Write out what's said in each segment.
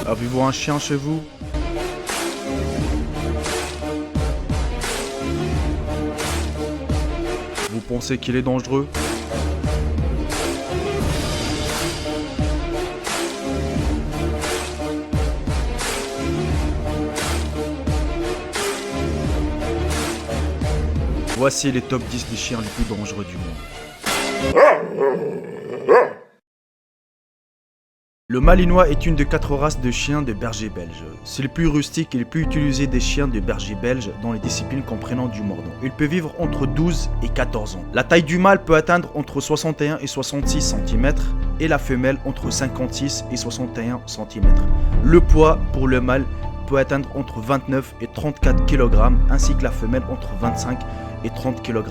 Avez-vous un chien chez vous? Vous pensez qu'il est dangereux? Voici les top 10 des chiens les plus dangereux du monde. Le Malinois est une des 4 races de chiens de berger belge. C'est le plus rustique et le plus utilisé des chiens de berger belge dans les disciplines comprenant du mordant. Il peut vivre entre 12 et 14 ans. La taille du mâle peut atteindre entre 61 et 66 cm et la femelle entre 56 et 61 cm. Le poids pour le mâle peut atteindre entre 29 et 34 kg ainsi que la femelle entre 25 et 30 kg.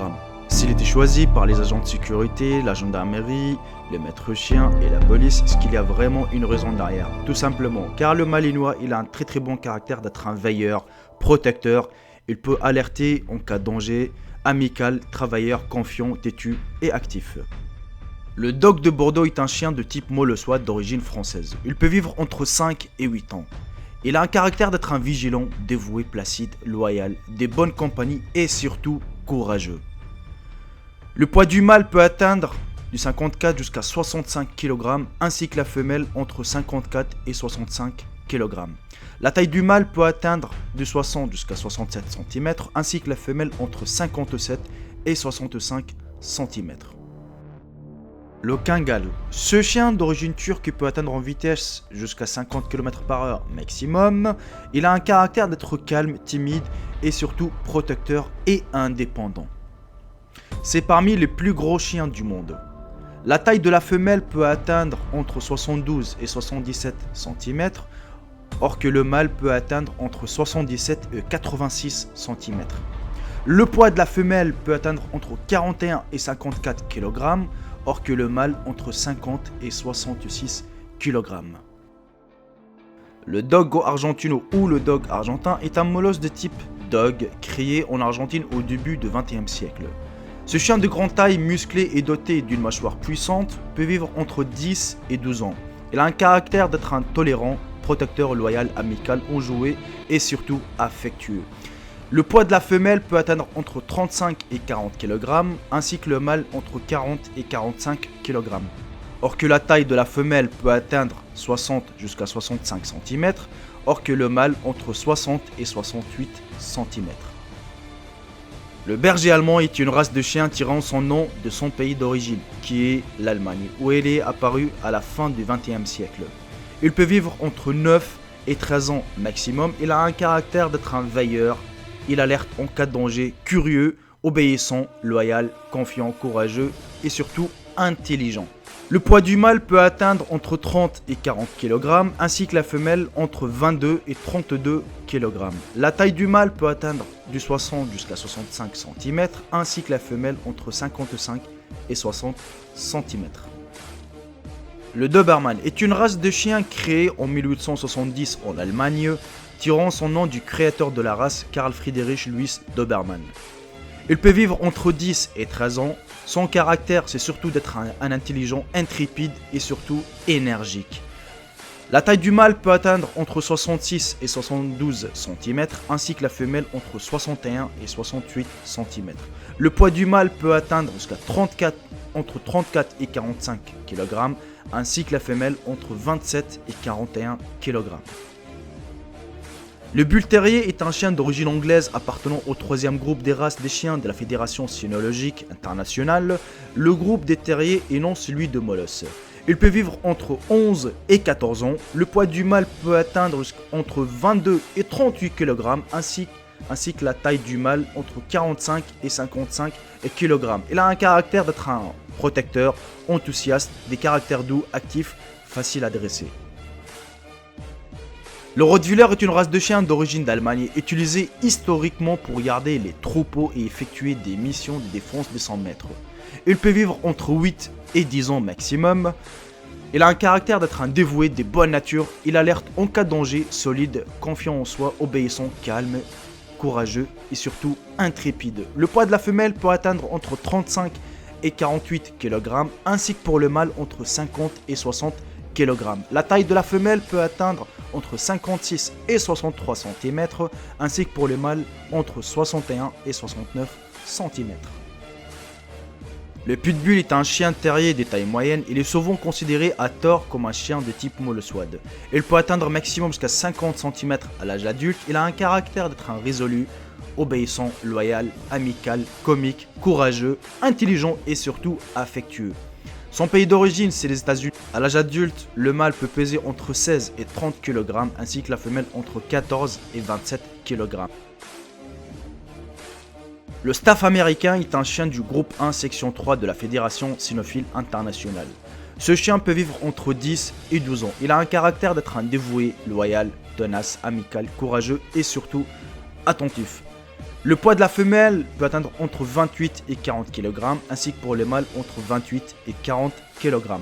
S'il était choisi par les agents de sécurité, la gendarmerie, les maîtres chiens et la police, est-ce qu'il y a vraiment une raison derrière? Tout simplement, car le Malinois, il a un très bon caractère d'être un veilleur, protecteur. Il peut alerter en cas de danger, amical, travailleur, confiant, têtu et actif. Le Dog de Bordeaux est un chien de type molossois d'origine française. Il peut vivre entre 5 et 8 ans. Il a un caractère d'être un vigilant, dévoué, placide, loyal, des bonnes compagnies et surtout courageux. Le poids du mâle peut atteindre du 54 jusqu'à 65 kg, ainsi que la femelle entre 54 et 65 kg. La taille du mâle peut atteindre de 60 jusqu'à 67 cm, ainsi que la femelle entre 57 et 65 cm. Le Kangal. Ce chien d'origine turque peut atteindre en vitesse jusqu'à 50 km/h maximum. Il a un caractère d'être calme, timide et surtout protecteur et indépendant. C'est parmi les plus gros chiens du monde. La taille de la femelle peut atteindre entre 72 et 77 cm, or que le mâle peut atteindre entre 77 et 86 cm. Le poids de la femelle peut atteindre entre 41 et 54 kg, or que le mâle entre 50 et 66 kg. Le Dogo argentino ou le Dog argentin est un molosse de type Dog créé en Argentine au début du XXe siècle. Ce chien de grande taille, musclé et doté d'une mâchoire puissante peut vivre entre 10 et 12 ans. Il a un caractère d'être un tolérant, protecteur, loyal, amical, enjoué et surtout affectueux. Le poids de la femelle peut atteindre entre 35 et 40 kg, ainsi que le mâle entre 40 et 45 kg. Or que la taille de la femelle peut atteindre 60 jusqu'à 65 cm, or que le mâle entre 60 et 68 cm. Le berger allemand est une race de chien tirant son nom de son pays d'origine, qui est l'Allemagne, où elle est apparue à la fin du XXe siècle. Il peut vivre entre 9 et 13 ans maximum. Il a un caractère d'être un veilleur. Il alerte en cas de danger, curieux, obéissant, loyal, confiant, courageux et surtout intelligent. Le poids du mâle peut atteindre entre 30 et 40 kg, ainsi que la femelle entre 22 et 32 kg. La taille du mâle peut atteindre du 60 jusqu'à 65 cm, ainsi que la femelle entre 55 et 60 cm. Le Doberman est une race de chien créée en 1870 en Allemagne, tirant son nom du créateur de la race, Karl Friedrich Louis Dobermann. Il peut vivre entre 10 et 13 ans. Son caractère, c'est surtout d'être un intelligent, intrépide et surtout énergique. La taille du mâle peut atteindre entre 66 et 72 cm, ainsi que la femelle entre 61 et 68 cm. Le poids du mâle peut atteindre jusqu'à entre 34 et 45 kg, ainsi que la femelle entre 27 et 41 kg. Le Bull Terrier est un chien d'origine anglaise appartenant au 3e groupe des races des chiens de la Fédération cynologique internationale. Le groupe des terriers et non celui de Molosse. Il peut vivre entre 11 et 14 ans. Le poids du mâle peut atteindre entre 22 et 38 kg, ainsi que la taille du mâle entre 45 et 55 kg. Il a un caractère d'être un protecteur, enthousiaste, des caractères doux, actifs, faciles à dresser. Le Rottweiler est une race de chien d'origine d'Allemagne, utilisée historiquement pour garder les troupeaux et effectuer des missions de défense de son maître. Il peut vivre entre 8 et 10 ans maximum. Il a un caractère d'être un dévoué, de bonne nature. Il alerte en cas de danger, solide, confiant en soi, obéissant, calme, courageux et surtout intrépide. Le poids de la femelle peut atteindre entre 35 et 48 kg, ainsi que pour le mâle entre 50 et 60 kg. La taille de la femelle peut atteindre entre 56 et 63 cm, ainsi que pour les mâles entre 61 et 69 cm. Le pitbull est un chien terrier de taille moyenne. Il est souvent considéré à tort comme un chien de type molossoide. Il peut atteindre maximum jusqu'à 50 cm à l'âge adulte. Il a un caractère d'être un résolu, obéissant, loyal, amical, comique, courageux, intelligent et surtout affectueux. Son pays d'origine, c'est les États-Unis. À l'âge adulte, le mâle peut peser entre 16 et 30 kg, ainsi que la femelle entre 14 et 27 kg. Le Staff américain est un chien du groupe 1 section 3 de la Fédération Cynophile Internationale. Ce chien peut vivre entre 10 et 12 ans. Il a un caractère d'être un dévoué, loyal, tenace, amical, courageux et surtout attentif. Le poids de la femelle peut atteindre entre 28 et 40 kg, ainsi que pour les mâles entre 28 et 40 kg.